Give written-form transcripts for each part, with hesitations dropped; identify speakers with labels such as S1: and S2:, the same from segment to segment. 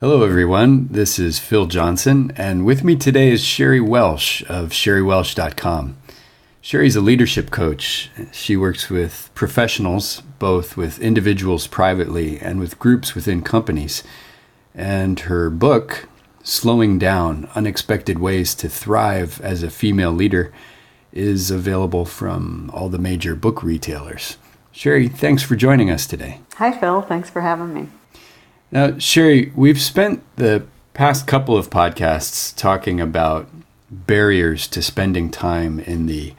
S1: Hello, everyone. This is Phil Johnson, and with me today is Sherry Welsh of sherrywelsh.com. Sherry's a leadership coach. She works with professionals, both with individuals privately and with groups within companies. And her book, Slowing Down: Unexpected Ways to Thrive as a Female Leader, is available from all the major book retailers. Sherry, thanks for joining us today.
S2: Hi, Phil. Thanks for having me.
S1: Now, Sherry, we've spent the past couple of podcasts talking about barriers to spending time in the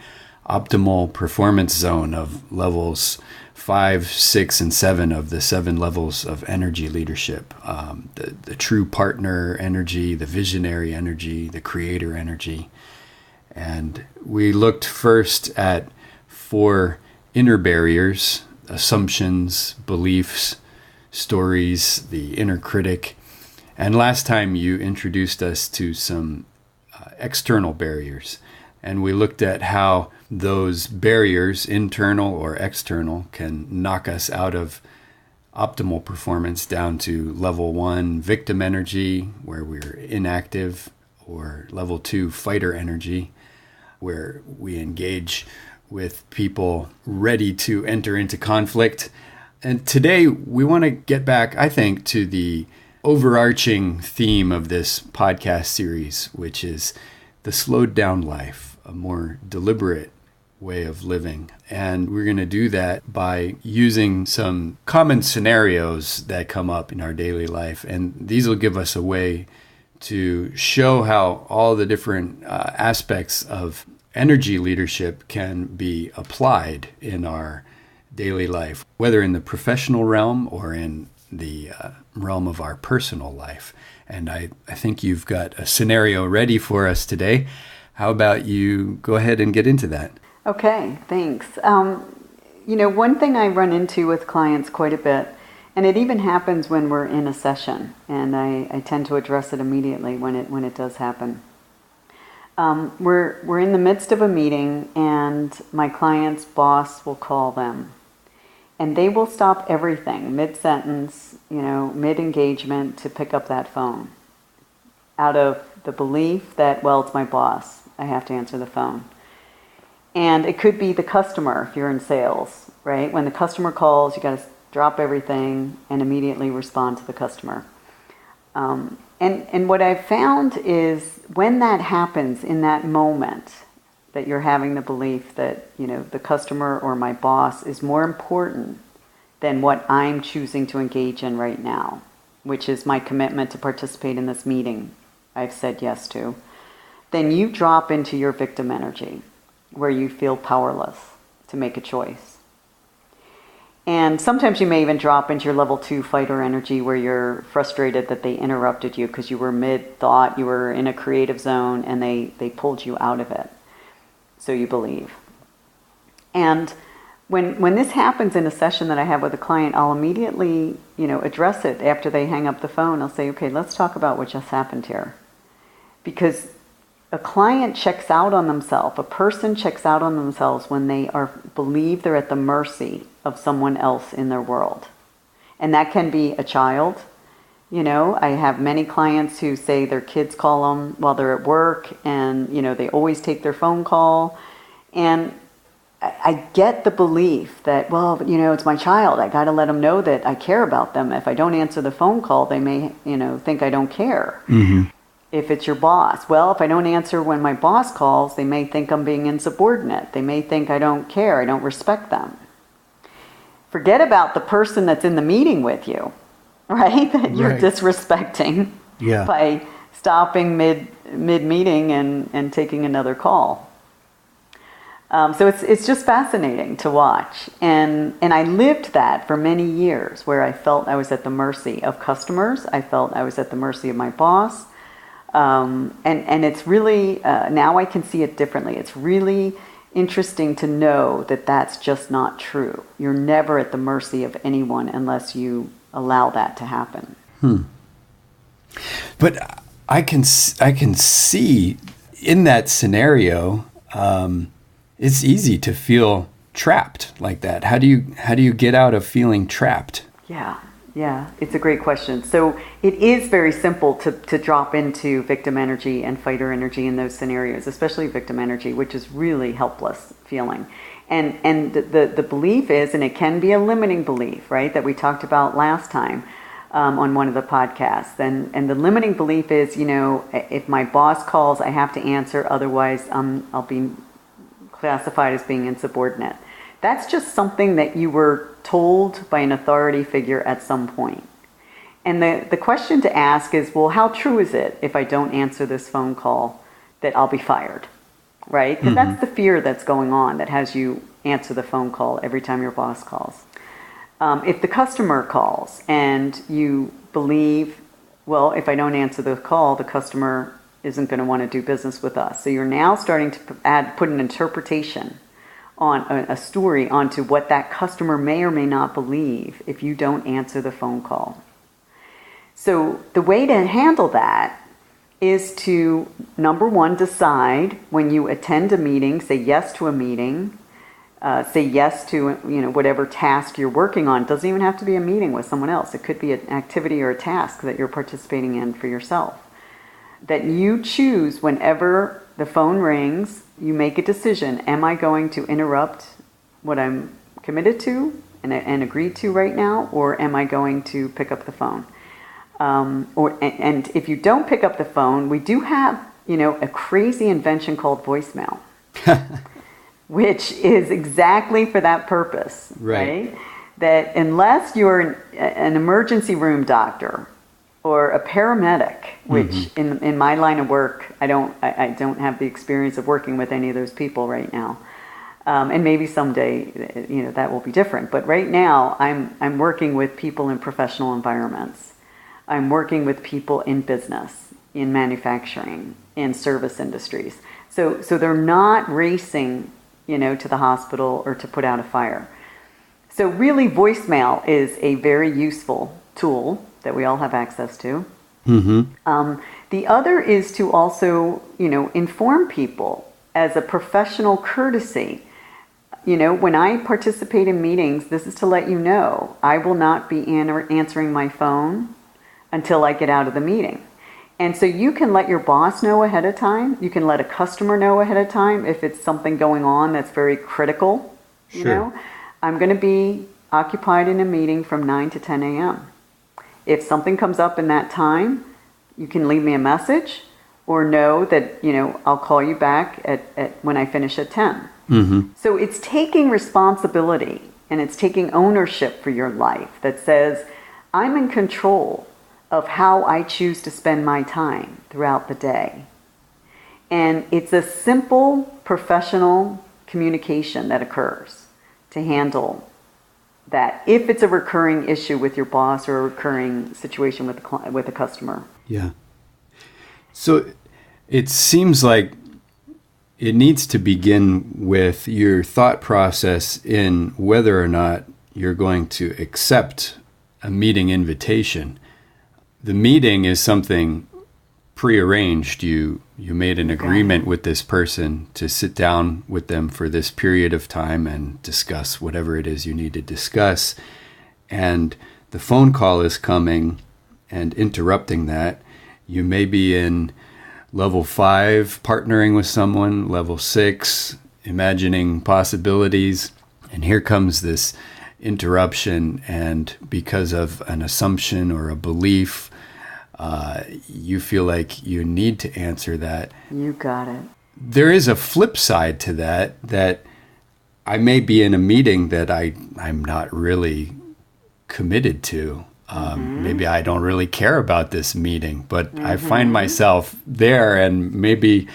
S1: optimal performance zone of levels 5, 6, and 7 of the 7 levels of energy leadership. The true partner energy, the visionary energy, the creator energy. And we looked first at 4 inner barriers: assumptions, beliefs, stories, the inner critic. And last time you introduced us to some external barriers. And we looked at how those barriers, internal or external, can knock us out of optimal performance down to level 1, victim energy, where we're inactive, or level 2, fighter energy, where we engage with people ready to enter into conflict. And today we want to get back, I think, to the overarching theme of this podcast series, which is the slowed down life, a more deliberate way of living. And we're going to do that by using some common scenarios that come up in our daily life. And these will give us a way to show how all the different aspects of energy leadership can be applied in our daily life, whether in the professional realm or in the realm of our personal life. And I think you've got a scenario ready for us today. How about you go ahead and get into that?
S2: Okay, thanks. One thing I run into with clients quite a bit, and it even happens when we're in a session, and I tend to address it immediately when it does happen. We're in the midst of a meeting, and my client's boss will call them. And they will stop everything mid-sentence, mid-engagement to pick up that phone out of the belief that, well, it's my boss. I have to answer the phone. And it could be the customer if you're in sales, right? When the customer calls, you got to drop everything and immediately respond to the customer. And what I've found is when that happens in that moment, that you're having the belief that, the customer or my boss is more important than what I'm choosing to engage in right now, which is my commitment to participate in this meeting I've said yes to, then you drop into your victim energy where you feel powerless to make a choice. And sometimes you may even drop into your level 2 fighter energy where you're frustrated that they interrupted you because you were mid-thought, you were in a creative zone, and they pulled you out of it. So you believe. And when this happens in a session that I have with a client, I'll immediately, address it after they hang up the phone. I'll say, okay, let's talk about what just happened here. Because a client checks out on themselves, a person checks out on themselves when they believe they're at the mercy of someone else in their world. And that can be a child. I have many clients who say their kids call them while they're at work, and, they always take their phone call. And I get the belief that, well, it's my child. I got to let them know that I care about them. If I don't answer the phone call, they may, think I don't care. Mm-hmm. If it's your boss, well, if I don't answer when my boss calls, they may think I'm being insubordinate. They may think I don't care, I don't respect them. Forget about the person that's in the meeting with you, right? That you're disrespecting by stopping mid-meeting and taking another call. So it's just fascinating to watch. And I lived that for many years where I felt I was at the mercy of customers. I felt I was at the mercy of my boss. And it's really, now I can see it differently. It's really interesting to know that that's just not true. You're never at the mercy of anyone unless you allow that to happen.
S1: But I can see in that scenario, it's easy to feel trapped like that. How do you get out of feeling trapped?
S2: Yeah. Yeah, it's a great question. So it is very simple to drop into victim energy and fighter energy in those scenarios, especially victim energy, which is really helpless feeling. And the belief is, and it can be a limiting belief, right, that we talked about last time on one of the podcasts. And the limiting belief is, if my boss calls, I have to answer, otherwise I'll be classified as being insubordinate. That's just something that you were told by an authority figure at some point. And the question to ask is, well, how true is it if I don't answer this phone call that I'll be fired, right? Because that's the fear that's going on that has you answer the phone call every time your boss calls. If the customer calls and you believe, well, if I don't answer the call, the customer isn't going to want to do business with us. So you're now starting to put an interpretation on a story onto what that customer may or may not believe if you don't answer the phone call. So the way to handle that is to, number one, decide when you attend a meeting, say yes to a meeting, say yes to whatever task you're working on. It doesn't even have to be a meeting with someone else. It could be an activity or a task that you're participating in for yourself. That you choose whenever the phone rings, you make a decision. Am I going to interrupt what I'm committed to and agreed to right now, or am I going to pick up the phone? And if you don't pick up the phone, we do have a crazy invention called voicemail, which is exactly for that purpose, right? That unless you're an emergency room doctor or a paramedic, which in my line of work, I don't have the experience of working with any of those people right now. And maybe someday, that will be different. But right now, I'm working with people in professional environments. I'm working with people in business, in manufacturing, in service industries. So they're not racing, to the hospital or to put out a fire. So really, voicemail is a very useful tool that we all have access to. The other is to also, inform people as a professional courtesy. When I participate in meetings, this is to let you know I will not be answering my phone until I get out of the meeting. And so you can let your boss know ahead of time. You can let a customer know ahead of time if it's something going on that's very critical.
S1: Sure.
S2: I'm going to be occupied in a meeting from 9 to 10 a.m. If something comes up in that time, you can leave me a message or know that, I'll call you back at when I finish at 10. So it's taking responsibility and it's taking ownership for your life that says, I'm in control of how I choose to spend my time throughout the day. And it's a simple professional communication that occurs to handle that if it's a recurring issue with your boss or a recurring situation with a customer.
S1: Yeah. So it seems like it needs to begin with your thought process in whether or not you're going to accept a meeting invitation. The meeting is something prearranged. You made an agreement with this person to sit down with them for this period of time and discuss whatever it is you need to discuss. And the phone call is coming and interrupting that. You may be in level 5, partnering with someone, level 6, imagining possibilities. And here comes this interruption. And because of an assumption or a belief, you feel like you need to answer that.
S2: You got it.
S1: There is a flip side to that I may be in a meeting that I'm not really committed to. Maybe I don't really care about this meeting, but I find myself there and maybe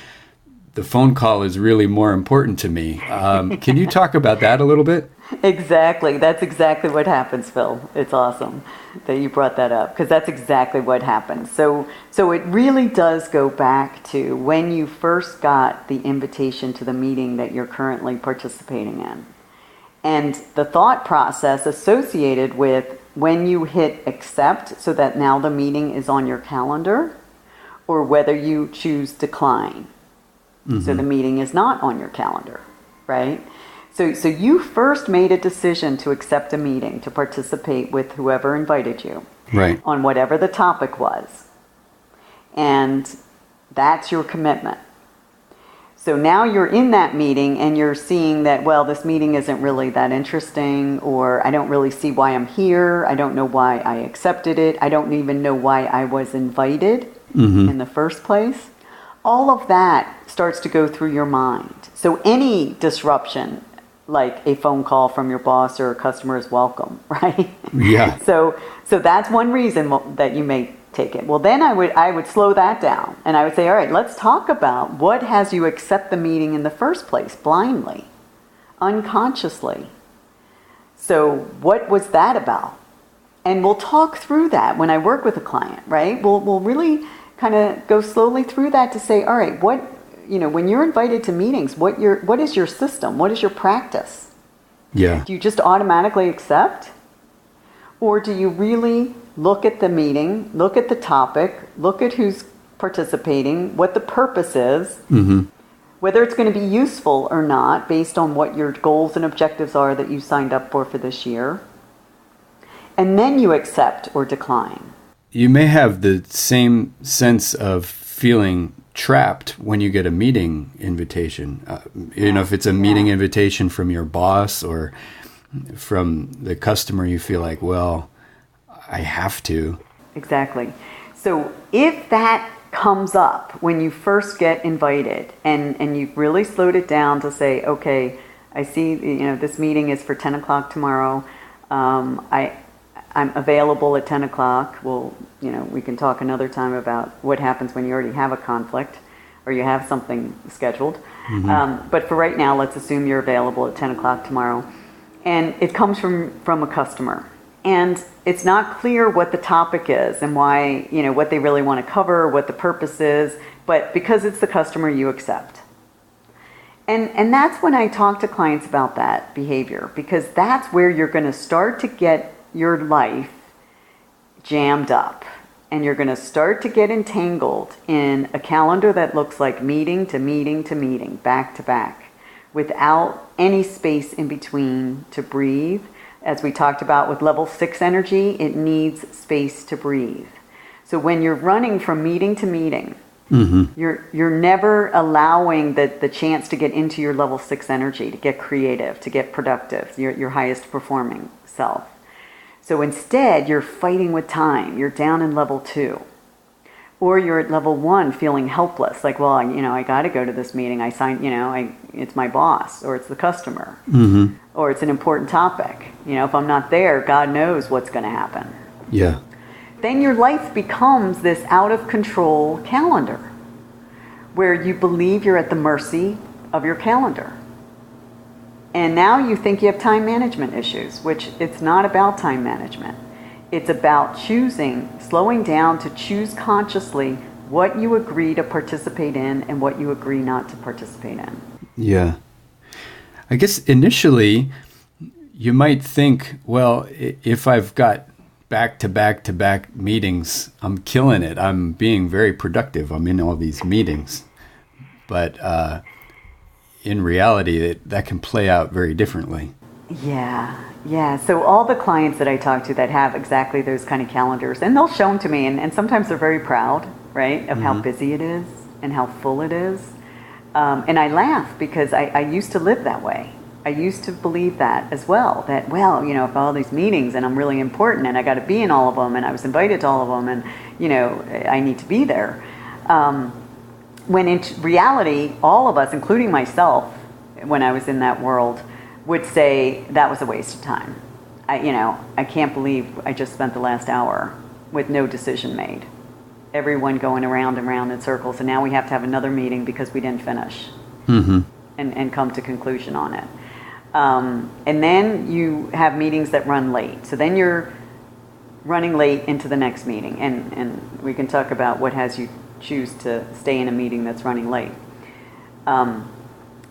S1: the phone call is really more important to me. Can you talk about that a little bit?
S2: Exactly. That's exactly what happens, Phil. It's awesome that you brought that up because that's exactly what happens. So it really does go back to when you first got the invitation to the meeting that you're currently participating in. And the thought process associated with when you hit accept so that now the meeting is on your calendar, or whether you choose decline. So the meeting is not on your calendar, right? So you first made a decision to accept a meeting, to participate with whoever invited you.
S1: Right.
S2: On whatever the topic was. And that's your commitment. So now you're in that meeting and you're seeing that, well, this meeting isn't really that interesting, or I don't really see why I'm here. I don't know why I accepted it. I don't even know why I was invited in the first place. All of that starts to go through your mind. So any disruption, like a phone call from your boss or a customer, is welcome, right?
S1: Yeah.
S2: So that's one reason that you may take it. Well, then I would slow that down and I would say, all right, let's talk about what has you accept the meeting in the first place, blindly, unconsciously. So what was that about? And we'll talk through that when I work with a client, right? We'll really kind of go slowly through that to say, all right, when you're invited to meetings, what is your system? What is your practice?
S1: Yeah.
S2: Do you just automatically accept? Or do you really look at the meeting, look at the topic, look at who's participating, what the purpose is, whether it's going to be useful or not based on what your goals and objectives are that you signed up for this year, and then you accept or decline.
S1: You may have the same sense of feeling trapped when you get a meeting invitation. If it's a meeting invitation from your boss or from the customer, you feel like, well, I have to. Exactly.
S2: So if that comes up when you first get invited and you've really slowed it down to say, okay, I see, this meeting is for 10 o'clock tomorrow. I'm available at 10 o'clock. Well, we can talk another time about what happens when you already have a conflict or you have something scheduled. But for right now, let's assume you're available at 10 o'clock tomorrow. And it comes from a customer. And it's not clear what the topic is and why, what they really want to cover, what the purpose is. But because it's the customer, you accept. And that's when I talk to clients about that behavior, because that's where you're going to start to get your life jammed up. And you're going to start to get entangled in a calendar that looks like meeting to meeting to meeting, back to back, without any space in between to breathe. As we talked about with level 6 energy, it needs space to breathe. So when you're running from meeting to meeting, you're never allowing the chance to get into your level 6 energy, to get creative, to get productive, your highest performing self. So instead, you're fighting with time. You're down in level 2. Or you're at level 1 feeling helpless. Like, well, I got to go to this meeting. I signed, it's my boss, or it's the customer, or it's an important topic. If I'm not there, God knows what's going to happen.
S1: Yeah.
S2: Then your life becomes this out of control calendar where you believe you're at the mercy of your calendar. And now you think you have time management issues, which it's not about time management. It's about slowing down to choose consciously what you agree to participate in and what you agree not to participate in.
S1: Yeah. I guess initially you might think, well, if I've got back-to-back-to-back meetings, I'm killing it. I'm being very productive. I'm in all these meetings. But in reality, that can play out very differently.
S2: Yeah. So all the clients that I talk to that have exactly those kind of calendars, and they'll show them to me, and sometimes they're very proud, right, of how busy it is and how full it is. And I laugh because I used to live that way. I used to believe that as well, that, if all these meetings and I'm really important and I got to be in all of them and I was invited to all of them and, I need to be there. When in reality, all of us, including myself, when I was in that world, would say that was a waste of time. I can't believe I just spent the last hour with no decision made. Everyone going around and around in circles, and now we have to have another meeting because we didn't finish and come to conclusion on it. And then you have meetings that run late. So then you're running late into the next meeting, and we can talk about what has you choose to stay in a meeting that's running late.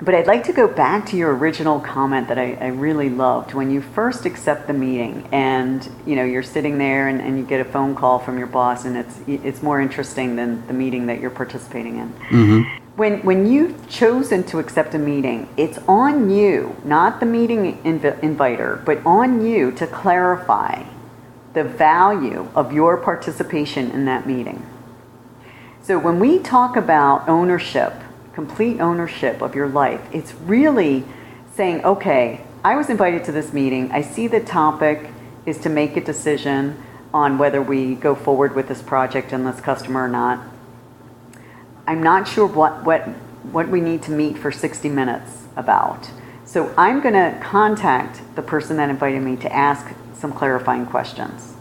S2: But I'd like to go back to your original comment that I really loved. When you first accept the meeting and you're sitting there and you get a phone call from your boss and it's more interesting than the meeting that you're participating in. When you've chosen to accept a meeting, it's on you, not the meeting inviter, but on you to clarify the value of your participation in that meeting. So when we talk about ownership, complete ownership of your life, it's really saying, okay, I was invited to this meeting. I see the topic is to make a decision on whether we go forward with this project and this customer or not. I'm not sure what we need to meet for 60 minutes about. So I'm going to contact the person that invited me to ask some clarifying questions.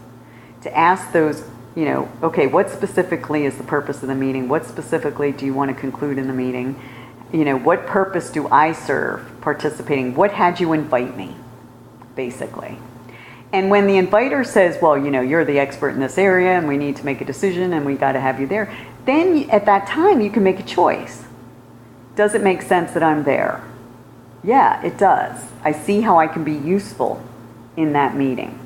S2: To ask those, okay, what specifically is the purpose of the meeting? What specifically do you want to conclude in the meeting? What purpose do I serve participating? What had you invite me, basically? And when the inviter says, well, you're the expert in this area and we need to make a decision and we got to have you there, then at that time you can make a choice. Does it make sense that I'm there? Yeah, it does. I see how I can be useful in that meeting.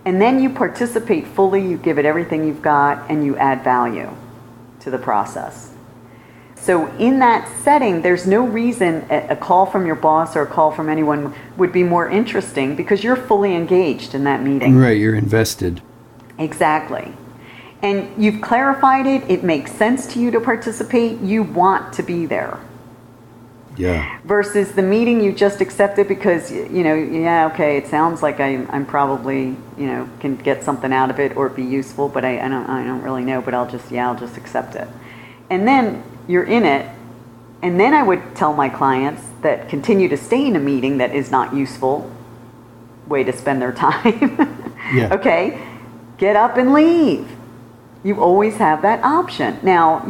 S2: And then you participate fully, you give it everything you've got, and you add value to the process. So in that setting, there's no reason a call from your boss or a call from anyone would be more interesting because you're fully engaged in that meeting.
S1: Right, you're invested.
S2: Exactly. And you've clarified it. It makes sense to you to participate. You want to be there.
S1: Yeah.
S2: Versus the meeting you just accepted because, okay, it sounds like I'm probably, can get something out of it or be useful, but I don't really know, but I'll just accept it. And then you're in it. And then I would tell my clients that continue to stay in a meeting that is not useful, way to spend their time.
S1: Yeah.
S2: Okay, get up and leave. You always have that option. Now,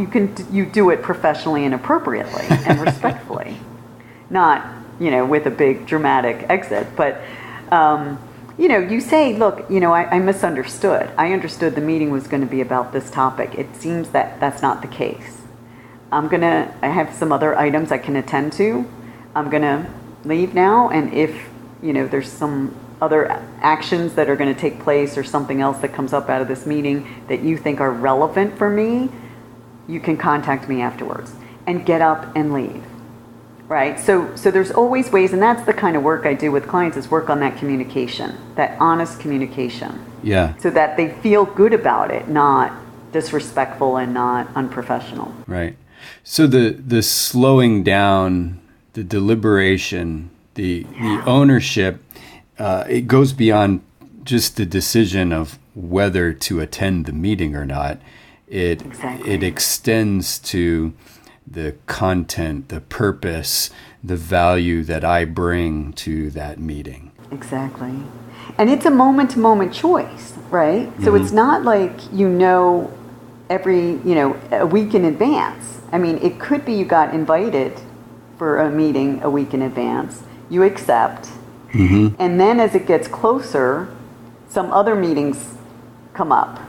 S2: you do it professionally and appropriately and respectfully, not, with a big dramatic exit. But, you say, look, I misunderstood. I understood the meeting was going to be about this topic. It seems that that's not the case. I have some other items I can attend to. I'm going to leave now. And if, there's some other actions that are going to take place or something else that comes up out of this meeting that you think are relevant for me, you can contact me afterwards and get up and leave. Right? So there's always ways, and that's the kind of work I do with clients, is work on that communication, that honest communication.
S1: Yeah.
S2: So that they feel good about it, not disrespectful and not unprofessional.
S1: Right. So the slowing down, the deliberation, the ownership, it goes beyond just the decision of whether to attend the meeting or not. It extends to the content, the purpose, the value that I bring to that meeting.
S2: Exactly. And it's a moment-to-moment choice, right? Mm-hmm. So it's not like every, a week in advance. I mean, it could be you got invited for a meeting a week in advance. You accept. Mm-hmm. And then as it gets closer, some other meetings come up,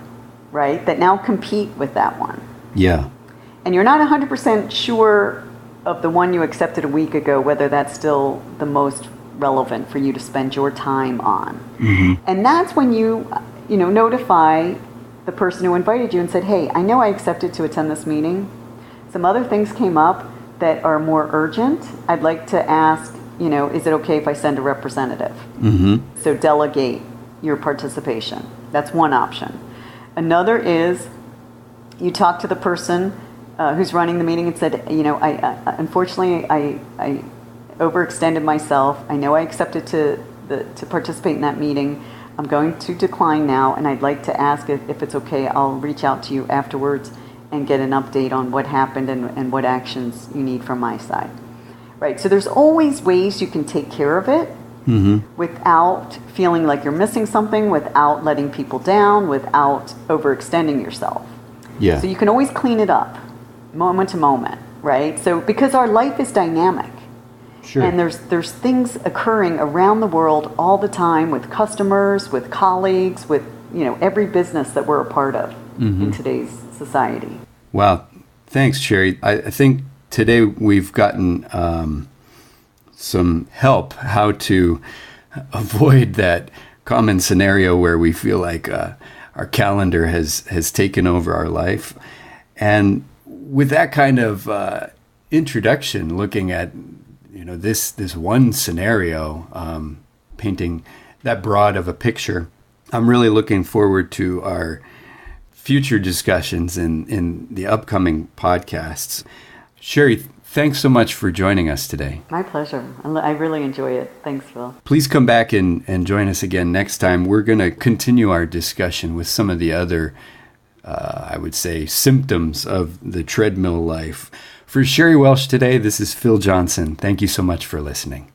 S2: right, that now compete with that one.
S1: Yeah.
S2: And you're not 100% sure of the one you accepted a week ago, whether that's still the most relevant for you to spend your time on. Mm-hmm. And that's when you notify the person who invited you and said, hey, I know I accepted to attend this meeting. Some other things came up that are more urgent. I'd like to ask, is it okay if I send a representative? Mm-hmm. So delegate your participation. That's one option. Another is you talk to the person who's running the meeting and said, unfortunately, I overextended myself. I know I accepted to participate in that meeting. I'm going to decline now, and I'd like to ask if it's okay, I'll reach out to you afterwards and get an update on what happened and what actions you need from my side. Right, so there's always ways you can take care of it mm-hmm. without feeling like you're missing something, without letting people down, without overextending yourself.
S1: Yeah.
S2: So you can always clean it up, moment to moment, right? So because our life is dynamic.
S1: Sure. And
S2: there's things occurring around the world all the time with customers, with colleagues, with every business that we're a part of mm-hmm. in today's society.
S1: Wow. Thanks, Sherry. I think today we've gotten some help how to avoid that common scenario where we feel like our calendar has taken over our life. And with that kind of introduction, looking at this one scenario, painting that broad of a picture. I'm really looking forward to our future discussions in the upcoming podcasts. Sherry, thanks so much for joining us today.
S2: My pleasure. I really enjoy it. Thanks, Phil.
S1: Please come back and join us again next time. We're going to continue our discussion with some of the other, I would say, symptoms of the treadmill life. For Sherry Welsh today, this is Phil Johnson. Thank you so much for listening.